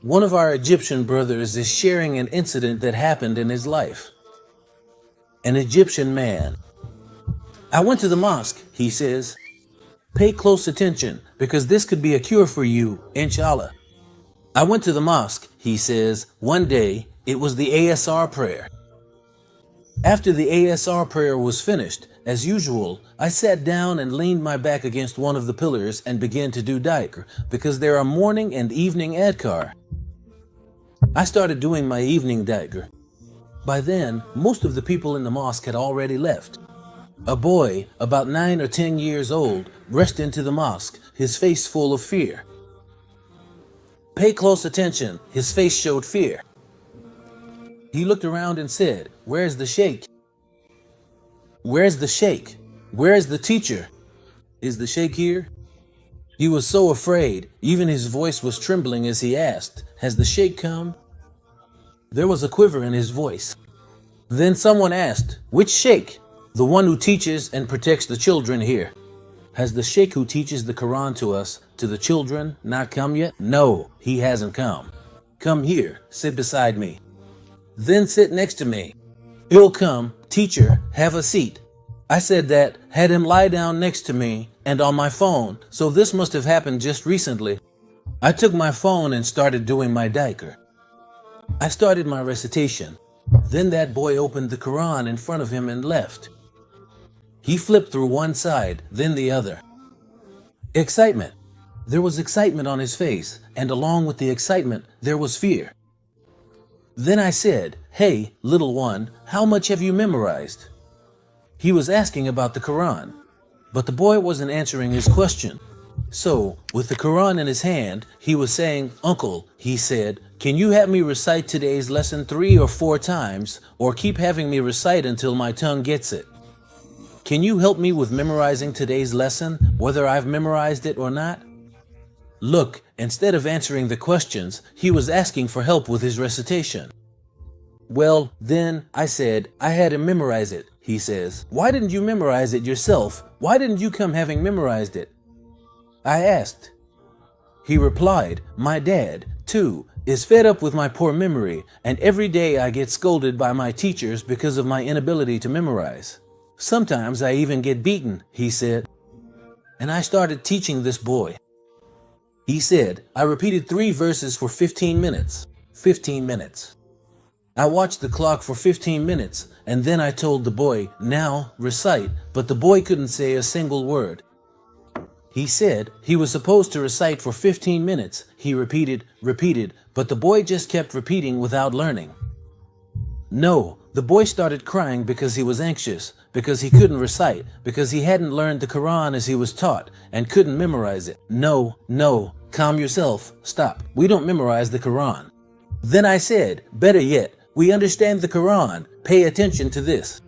One of our Egyptian brothers is sharing an incident that happened in his life. An Egyptian man. I went to the mosque, he says. Pay close attention, because this could be a cure for you, inshallah. I went to the mosque, he says. One day, it was the ASR prayer. After the ASR prayer was finished, as usual, I sat down and leaned my back against one of the pillars and began to do dhikr, because there are morning and evening adhkar. I started doing my evening dhikr. By then, most of the people in the mosque had already left. A boy, about 9 or 10 years old, rushed into the mosque, his face full of fear. Pay close attention, his face showed fear. He looked around and said, "Where's the sheikh? Where's the sheikh? Where's the teacher? Is the sheikh here?" He was so afraid, even his voice was trembling as he asked, "Has the sheikh come?" There was a quiver in his voice. Then someone asked, "Which sheikh?" "The one who teaches and protects the children here." "Has the sheikh who teaches the Quran to us, to the children, not come yet?" "No, he hasn't come." "Come here, sit beside me." "Then sit next to me." "He'll come. Teacher, have a seat." I said that, had him lie down next to me, and on my phone, so this must have happened just recently. I took my phone and started doing my dhikr. I started my recitation. Then that boy opened the Quran in front of him and left. He flipped through one side, then the other. Excitement. There was excitement on his face, and along with the excitement, there was fear. Then I said, "Hey, little one, how much have you memorized?" He was asking about the Quran, but the boy wasn't answering his question. So, with the Quran in his hand, he was saying, "Uncle," he said, "can you have me recite today's lesson 3 or 4 times, or keep having me recite until my tongue gets it? Can you help me with memorizing today's lesson, whether I've memorized it or not?" Look, instead of answering the questions, he was asking for help with his recitation. "Well, then," I said, "I had him memorize it," he says. "Why didn't you memorize it yourself? Why didn't you come having memorized it?" I asked. He replied, "My dad, too, is fed up with my poor memory, and every day I get scolded by my teachers because of my inability to memorize. Sometimes I even get beaten," he said. And I started teaching this boy. He said, I repeated 3 verses for 15 minutes. 15 minutes. I watched the clock for 15 minutes, and then I told the boy, "Now recite," but the boy couldn't say a single word. He said he was supposed to recite for 15 minutes. He repeated, but the boy just kept repeating without learning. No, the boy started crying because he was anxious, because he couldn't recite, because he hadn't learned the Quran as he was taught and couldn't memorize it. No, calm yourself, stop. We don't memorize the Quran. Then I said, better yet, we understand the Quran, pay attention to this.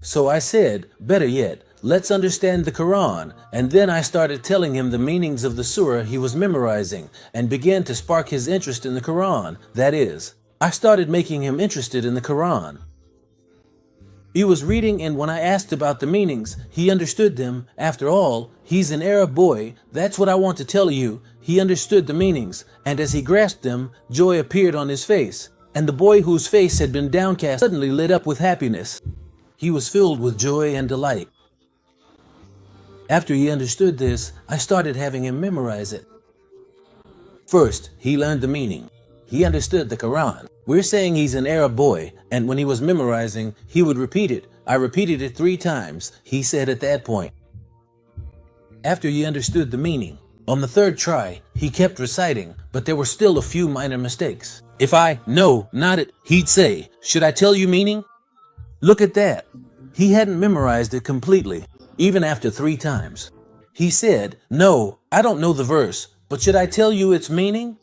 So I said, better yet, let's understand the Quran, and then I started telling him the meanings of the surah he was memorizing and began to spark his interest in the Quran. That is, I started making him interested in the Quran. He was reading, and when I asked about the meanings, he understood them. After all, he's an Arab boy. That's what I want to tell you. He understood the meanings, and as he grasped them, joy appeared on his face, and the boy whose face had been downcast suddenly lit up with happiness. He was filled with joy and delight. After he understood this, I started having him memorize it. First, he learned the meaning. He understood the Quran. We're saying he's an Arab boy, and when he was memorizing, he would repeat it. I repeated it 3 times, he said at that point. After he understood the meaning, on the 3rd try, he kept reciting, but there were still a few minor mistakes. If no, not it, he'd say, should I tell you meaning? Look at that. He hadn't memorized it completely, even after 3 times. He said, no, I don't know the verse, but should I tell you its meaning?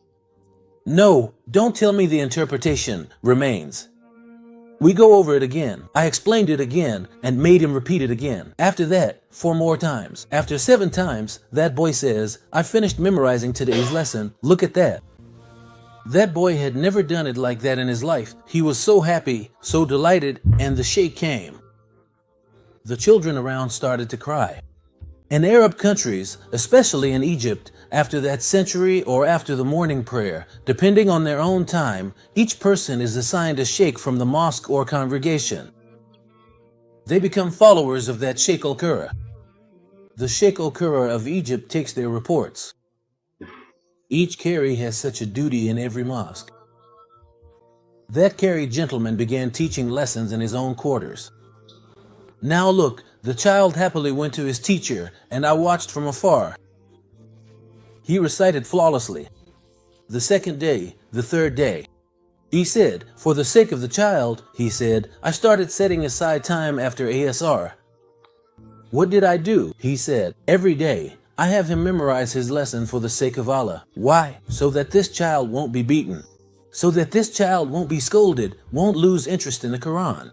No, don't tell me the interpretation remains. We go over it again. I explained it again and made him repeat it again. After that, 4 more times. After 7 times, that boy says, I finished memorizing today's lesson. Look at that. That boy had never done it like that in his life. He was so happy, so delighted, and the sheikh came. The children around started to cry. In Arab countries, especially in Egypt, after that century or after the morning prayer, depending on their own time, each person is assigned a sheikh from the mosque or congregation. They become followers of that Sheikh al-Qurra. The Sheikh al-Qurra of Egypt takes their reports. Each Qari has such a duty in every mosque. That Qari gentleman began teaching lessons in his own quarters. Now look, the child happily went to his teacher, and I watched from afar. He recited flawlessly. The second day, the third day. He said, for the sake of the child, he said, I started setting aside time after ASR. What did I do? He said, every day, I have him memorize his lesson for the sake of Allah. Why? So that this child won't be beaten. So that this child won't be scolded, won't lose interest in the Quran.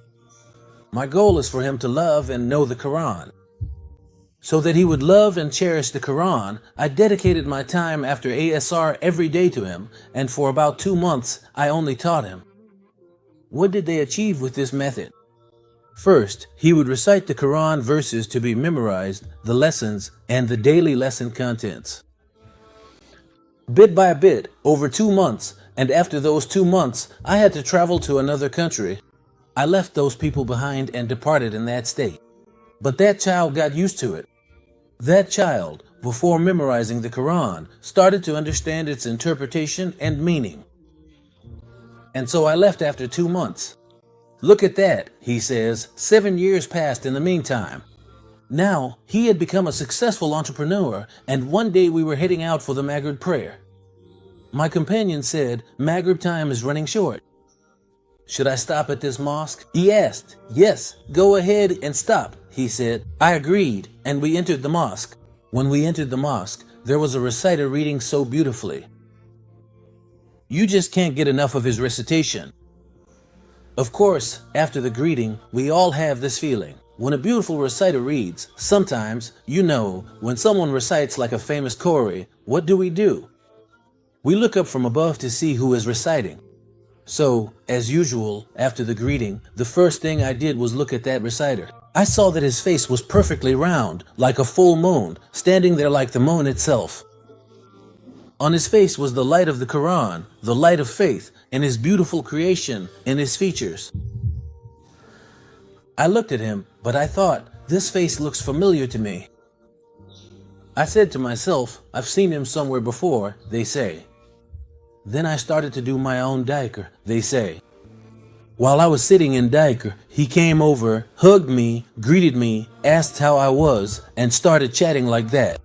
My goal is for him to love and know the Quran. So that he would love and cherish the Quran, I dedicated my time after ASR every day to him, and for about 2 months, I only taught him. What did they achieve with this method? First, he would recite the Quran verses to be memorized, the lessons, and the daily lesson contents. Bit by bit, over 2 months, and after those 2 months, I had to travel to another country. I left those people behind and departed in that state. But that child got used to it. That child, before memorizing the Quran, started to understand its interpretation and meaning. And so I left after 2 months. Look at that, he says, 7 years passed in the meantime. Now, he had become a successful entrepreneur, and one day we were heading out for the Maghrib prayer. My companion said, Maghrib time is running short. Should I stop at this mosque? He asked. Yes, go ahead and stop, he said. I agreed, and we entered the mosque. When we entered the mosque, there was a reciter reading so beautifully. You just can't get enough of his recitation. Of course, after the greeting, we all have this feeling. When a beautiful reciter reads, sometimes, when someone recites like a famous Qori, what do? We look up from above to see who is reciting. So, as usual, after the greeting, the first thing I did was look at that reciter. I saw that his face was perfectly round, like a full moon, standing there like the moon itself. On his face was the light of the Quran, the light of faith, and his beautiful creation in his features. I looked at him, but I thought, this face looks familiar to me. I said to myself, I've seen him somewhere before, they say. Then I started to do my own dhikr, they say. While I was sitting in dhikr, he came over, hugged me, greeted me, asked how I was, and started chatting like that.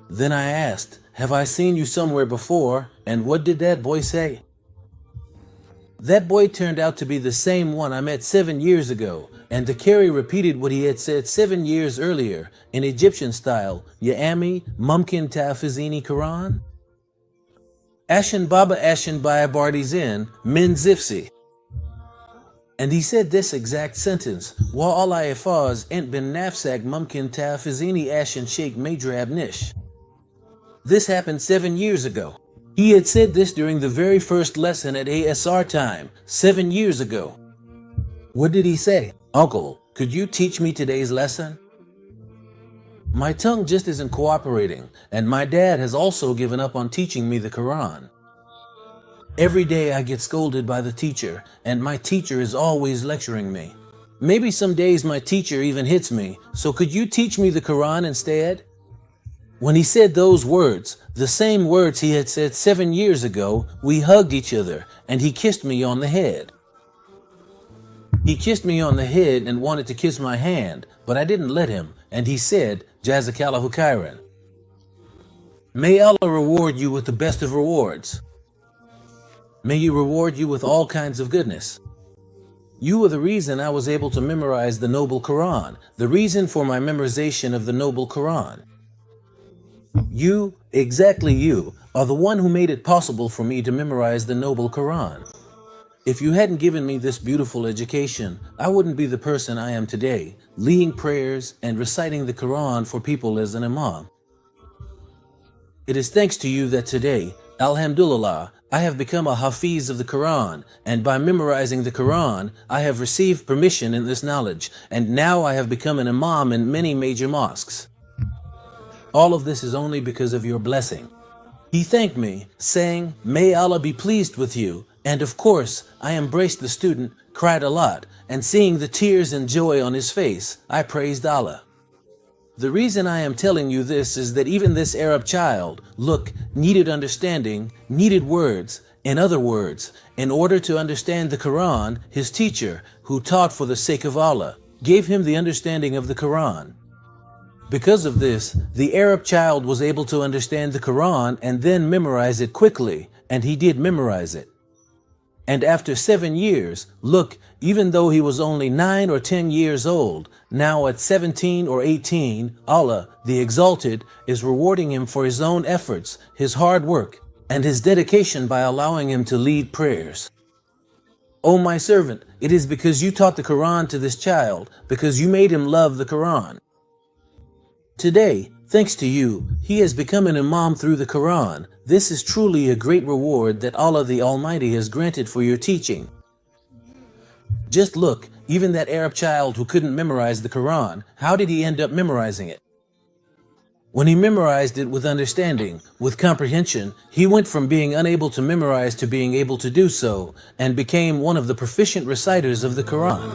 Then I asked, have I seen you somewhere before? And what did that boy say? That boy turned out to be the same one I met 7 years ago, and the Qari repeated what he had said 7 years earlier in Egyptian style, Ya Ami, Mumkin Tafizini Quran? Ashen Baba Ashen Bayabardizin Min Zifsi. And he said this exact sentence, Wa Allah Ifaz Ent bin Nafsak Mumkin Tafizini Ashen Sheikh Madrab Nish. This happened 7 years ago. He had said this during the very first lesson at ASR time, 7 years ago. What did he say? Uncle, could you teach me today's lesson? My tongue just isn't cooperating, and my dad has also given up on teaching me the Quran. Every day I get scolded by the teacher, and my teacher is always lecturing me. Maybe some days my teacher even hits me, so could you teach me the Quran instead? When he said those words, the same words he had said 7 years ago, we hugged each other, and he kissed me on the head. He kissed me on the head and wanted to kiss my hand, but I didn't let him, and he said, Jazakallahu khairan. May Allah reward you with the best of rewards. May He reward you with all kinds of goodness. You were the reason I was able to memorize the Noble Quran, the reason for my memorization of the Noble Quran. You, exactly you, are the one who made it possible for me to memorize the Noble Quran. If you hadn't given me this beautiful education, I wouldn't be the person I am today, leading prayers and reciting the Quran for people as an imam. It is thanks to you that today, alhamdulillah, I have become a Hafiz of the Quran, and by memorizing the Quran, I have received permission in this knowledge, and now I have become an Imam in many major mosques. All of this is only because of your blessing." He thanked me, saying, "May Allah be pleased with you," and of course, I embraced the student, cried a lot, and seeing the tears and joy on his face, I praised Allah. The reason I am telling you this is that even this Arab child, look, needed understanding, needed words. In other words, in order to understand the Quran, his teacher, who taught for the sake of Allah, gave him the understanding of the Quran. Because of this, the Arab child was able to understand the Quran and then memorize it quickly, and he did memorize it. And after 7 years, look, even though he was only 9 or 10 years old, now at 17 or 18, Allah, the Exalted, is rewarding him for his own efforts, his hard work, and his dedication by allowing him to lead prayers. "O my servant, it is because you taught the Quran to this child, because you made him love the Quran. Today, thanks to you, he has become an Imam through the Quran. This is truly a great reward that Allah the Almighty has granted for your teaching." Just look, even that Arab child who couldn't memorize the Quran, how did he end up memorizing it? When he memorized it with understanding, with comprehension, he went from being unable to memorize to being able to do so, and became one of the proficient reciters of the Quran.